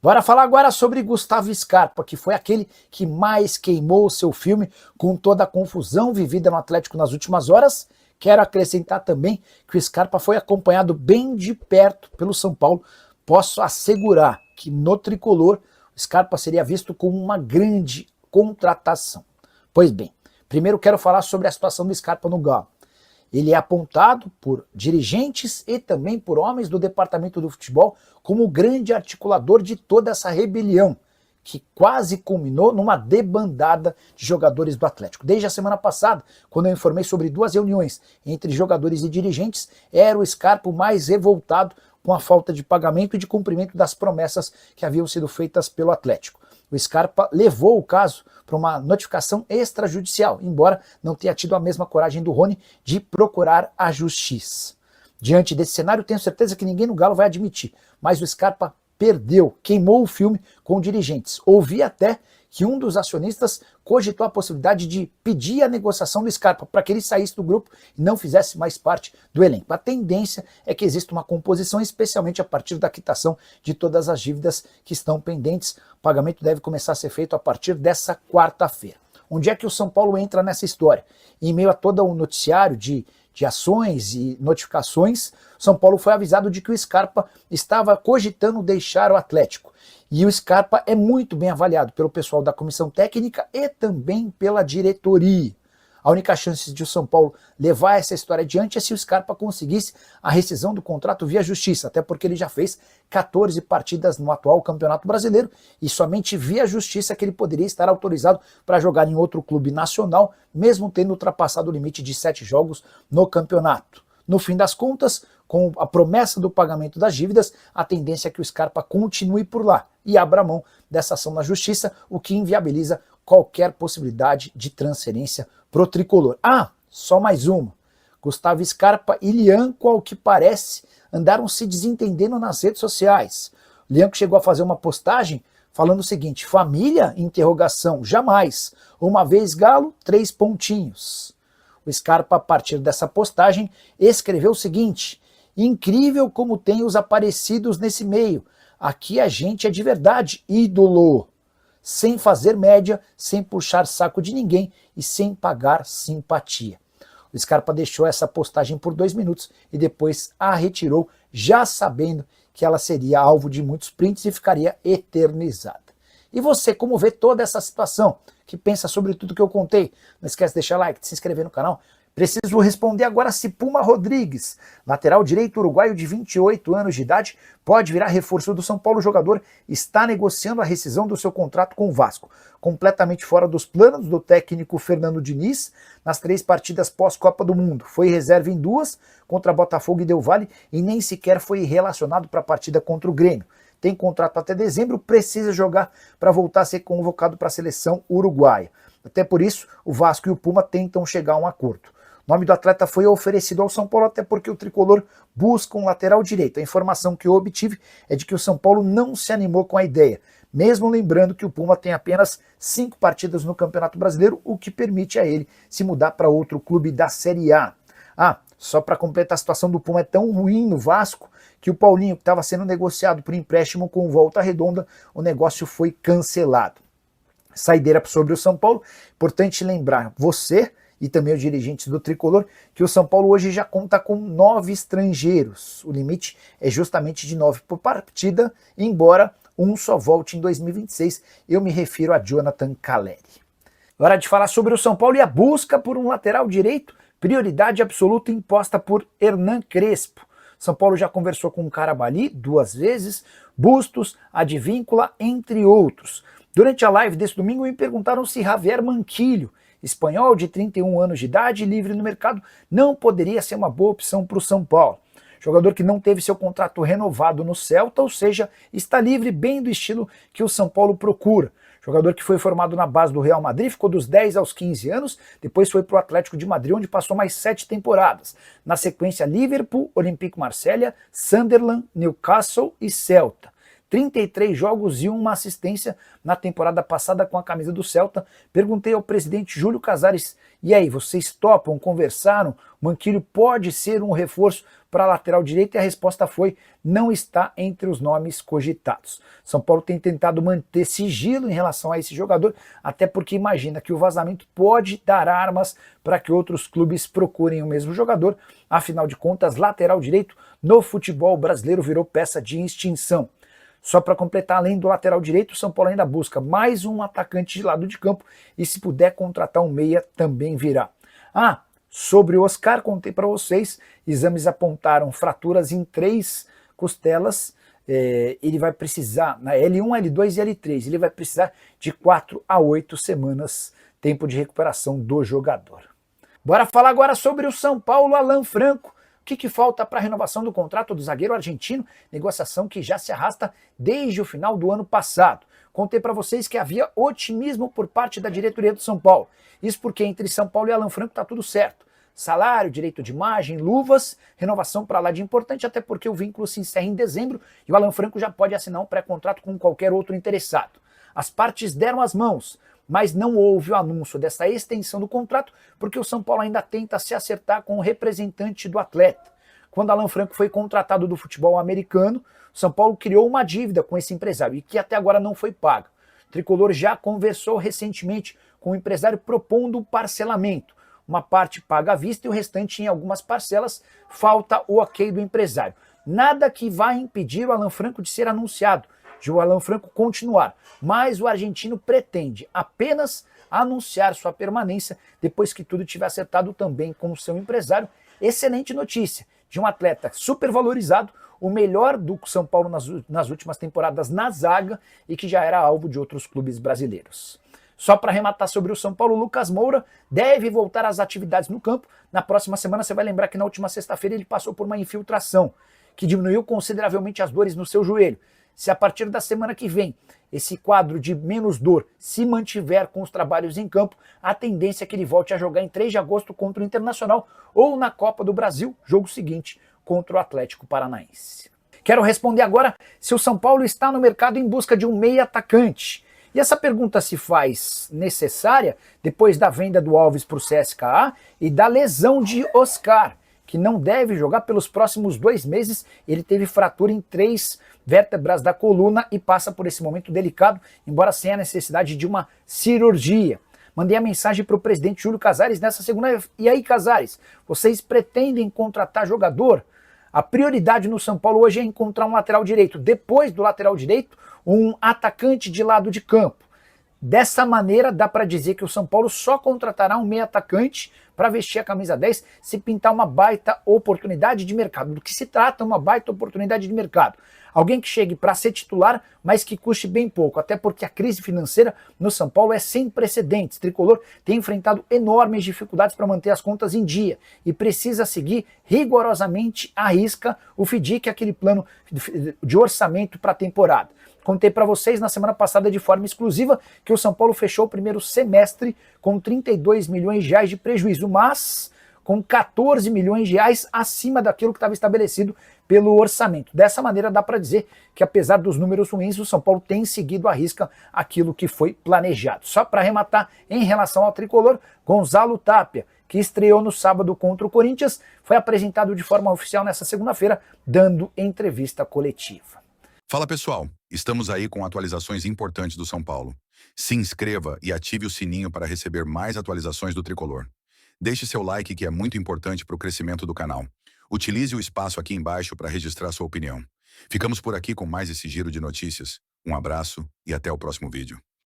Bora falar agora sobre Gustavo Scarpa, que foi aquele que mais queimou o seu filme com toda a confusão vivida no Atlético nas últimas horas. Quero acrescentar também que o Scarpa foi acompanhado bem de perto pelo São Paulo. Posso assegurar que no tricolor o Scarpa seria visto como uma grande contratação. Pois bem, primeiro quero falar sobre a situação do Scarpa no Galo. Ele é apontado por dirigentes e também por homens do departamento do futebol como o grande articulador de toda essa rebelião, que quase culminou numa debandada de jogadores do Atlético. Desde a semana passada, quando eu informei sobre 2 reuniões entre jogadores e dirigentes, era o Scarpa o mais revoltado com a falta de pagamento e de cumprimento das promessas que haviam sido feitas pelo Atlético. O Scarpa levou o caso para uma notificação extrajudicial, embora não tenha tido a mesma coragem do Rony de procurar a justiça. Diante desse cenário, tenho certeza que ninguém no Galo vai admitir, mas o Scarpa perdeu, queimou o filme com dirigentes. Ouvi até que um dos acionistas cogitou a possibilidade de pedir a negociação do Scarpa para que ele saísse do grupo e não fizesse mais parte do elenco. A tendência é que exista uma composição, especialmente a partir da quitação de todas as dívidas que estão pendentes. O pagamento deve começar a ser feito a partir dessa quarta-feira. Onde é que o São Paulo entra nessa história? Em meio a todo o noticiário de ações e notificações, São Paulo foi avisado de que o Scarpa estava cogitando deixar o Atlético. E o Scarpa é muito bem avaliado pelo pessoal da comissão técnica e também pela diretoria. A única chance de o São Paulo levar essa história adiante é se o Scarpa conseguisse a rescisão do contrato via justiça, até porque ele já fez 14 partidas no atual Campeonato Brasileiro e somente via justiça que ele poderia estar autorizado para jogar em outro clube nacional, mesmo tendo ultrapassado o limite de 7 jogos no campeonato. No fim das contas, com a promessa do pagamento das dívidas, a tendência é que o Scarpa continue por lá e abra mão dessa ação na justiça, o que inviabiliza qualquer possibilidade de transferência pro tricolor. Ah, só mais uma. Gustavo Scarpa e Lianco, ao que parece, andaram se desentendendo nas redes sociais. O Lianco chegou a fazer uma postagem falando o seguinte: família? Interrogação, jamais. Uma vez Galo, 3 pontinhos. O Scarpa, a partir dessa postagem, escreveu o seguinte: incrível como tem os aparecidos nesse meio. Aqui a gente é de verdade, ídolo. Sem fazer média, sem puxar saco de ninguém e sem pagar simpatia. O Scarpa deixou essa postagem por 2 minutos e depois a retirou, já sabendo que ela seria alvo de muitos prints e ficaria eternizada. E você, como vê toda essa situação? Que pensa sobre tudo que eu contei? Não esquece de deixar like, de se inscrever no canal. Preciso responder agora se Puma Rodrigues, lateral direito uruguaio de 28 anos de idade, pode virar reforço do São Paulo. O jogador está negociando a rescisão do seu contrato com o Vasco. Completamente fora dos planos do técnico Fernando Diniz nas 3 partidas pós-Copa do Mundo. Foi reserva em 2 contra Botafogo e Del Valle e nem sequer foi relacionado para a partida contra o Grêmio. Tem contrato até dezembro, precisa jogar para voltar a ser convocado para a seleção uruguaia. Até por isso, o Vasco e o Puma tentam chegar a um acordo. O nome do atleta foi oferecido ao São Paulo, até porque o tricolor busca um lateral direito. A informação que eu obtive é de que o São Paulo não se animou com a ideia, mesmo lembrando que o Puma tem apenas 5 partidas no Campeonato Brasileiro, o que permite a ele se mudar para outro clube da Série A. Ah, só para completar, a situação do Puma é tão ruim no Vasco que o Paulinho, que estava sendo negociado por empréstimo com Volta Redonda, o negócio foi cancelado. Saideira sobre o São Paulo, importante lembrar você e também os dirigentes do tricolor que o São Paulo hoje já conta com 9 estrangeiros. O limite é justamente de 9 por partida, embora um só volte em 2026. Eu me refiro a Jonathan Calleri. Hora de falar sobre o São Paulo e a busca por um lateral direito, prioridade absoluta imposta por Hernan Crespo. São Paulo já conversou com o Carabali 2 vezes, Bustos, Advíncula, entre outros. Durante a live desse domingo me perguntaram se Javier Manquillo, espanhol de 31 anos de idade, livre no mercado, não poderia ser uma boa opção para o São Paulo. Jogador que não teve seu contrato renovado no Celta, ou seja, está livre, bem do estilo que o São Paulo procura. Jogador que foi formado na base do Real Madrid, ficou dos 10 aos 15 anos, depois foi para o Atlético de Madrid, onde passou mais 7 temporadas. Na sequência, Liverpool, Olympique Marselha, Sunderland, Newcastle e Celta. 33 jogos e uma assistência na temporada passada com a camisa do Celta. Perguntei ao presidente Júlio Casares, e aí, vocês topam, conversaram? Manquillo pode ser um reforço para a lateral direita? E a resposta foi, não está entre os nomes cogitados. São Paulo tem tentado manter sigilo em relação a esse jogador, até porque imagina que o vazamento pode dar armas para que outros clubes procurem o mesmo jogador. Afinal de contas, lateral direito no futebol brasileiro virou peça de extinção. Só para completar, além do lateral direito, o São Paulo ainda busca mais um atacante de lado de campo e se puder contratar um meia também virá. Sobre o Oscar, contei para vocês, exames apontaram fraturas em 3 costelas, ele vai precisar, na L1, L2 e L3, ele vai precisar de 4 a 8 semanas, tempo de recuperação do jogador. Bora falar agora sobre o São Paulo, Alan Franco. O que falta para a renovação do contrato do zagueiro argentino? Negociação que já se arrasta desde o final do ano passado. Contei para vocês que havia otimismo por parte da diretoria do São Paulo. Isso porque entre São Paulo e Alan Franco está tudo certo. Salário, direito de imagem, luvas, renovação para lá de importante, até porque o vínculo se encerra em dezembro e o Alan Franco já pode assinar um pré-contrato com qualquer outro interessado. As partes deram as mãos, mas não houve o anúncio dessa extensão do contrato, porque o São Paulo ainda tenta se acertar com o representante do atleta. Quando Alan Franco foi contratado do futebol americano, o São Paulo criou uma dívida com esse empresário e que até agora não foi paga. O tricolor já conversou recentemente com o empresário propondo um parcelamento. Uma parte paga à vista e o restante em algumas parcelas. Falta o ok do empresário. Nada que vá impedir o Alan Franco de ser anunciado, de o Alan Franco continuar, mas o argentino pretende apenas anunciar sua permanência depois que tudo tiver acertado também com o seu empresário. Excelente notícia de um atleta supervalorizado, o melhor do São Paulo nas últimas temporadas na zaga e que já era alvo de outros clubes brasileiros. Só para arrematar sobre o São Paulo, Lucas Moura deve voltar às atividades no campo. Na próxima semana você vai lembrar que na última sexta-feira ele passou por uma infiltração que diminuiu consideravelmente as dores no seu joelho. Se a partir da semana que vem esse quadro de menos dor se mantiver com os trabalhos em campo, a tendência é que ele volte a jogar em 3 de agosto contra o Internacional ou na Copa do Brasil, jogo seguinte, contra o Atlético Paranaense. Quero responder agora se o São Paulo está no mercado em busca de um meia atacante. E essa pergunta se faz necessária depois da venda do Alves para o CSKA e da lesão de Oscar, que não deve jogar pelos próximos 2 meses. Ele teve fratura em 3 vértebras da coluna e passa por esse momento delicado, embora sem a necessidade de uma cirurgia. Mandei a mensagem para o presidente Júlio Casares nessa segunda. E aí, Casares, vocês pretendem contratar jogador? A prioridade no São Paulo hoje é encontrar um lateral direito. Depois do lateral direito, um atacante de lado de campo. Dessa maneira, dá para dizer que o São Paulo só contratará um meio atacante para vestir a camisa 10 se pintar uma baita oportunidade de mercado. Do que se trata uma baita oportunidade de mercado? Alguém que chegue para ser titular, mas que custe bem pouco, até porque a crise financeira no São Paulo é sem precedentes. O tricolor tem enfrentado enormes dificuldades para manter as contas em dia e precisa seguir rigorosamente à risca o FDIC, aquele plano de orçamento para a temporada. Contei para vocês na semana passada de forma exclusiva que o São Paulo fechou o primeiro semestre com 32 milhões de reais de prejuízo, mas com 14 milhões de reais acima daquilo que estava estabelecido pelo orçamento. Dessa maneira dá para dizer que apesar dos números ruins, o São Paulo tem seguido à risca aquilo que foi planejado. Só para arrematar, em relação ao tricolor, Gonzalo Tapia, que estreou no sábado contra o Corinthians, foi apresentado de forma oficial nessa segunda-feira, dando entrevista coletiva. Fala pessoal, estamos aí com atualizações importantes do São Paulo. Se inscreva e ative o sininho para receber mais atualizações do tricolor. Deixe seu like, que é muito importante para o crescimento do canal. Utilize o espaço aqui embaixo para registrar sua opinião. Ficamos por aqui com mais esse giro de notícias. Um abraço e até o próximo vídeo.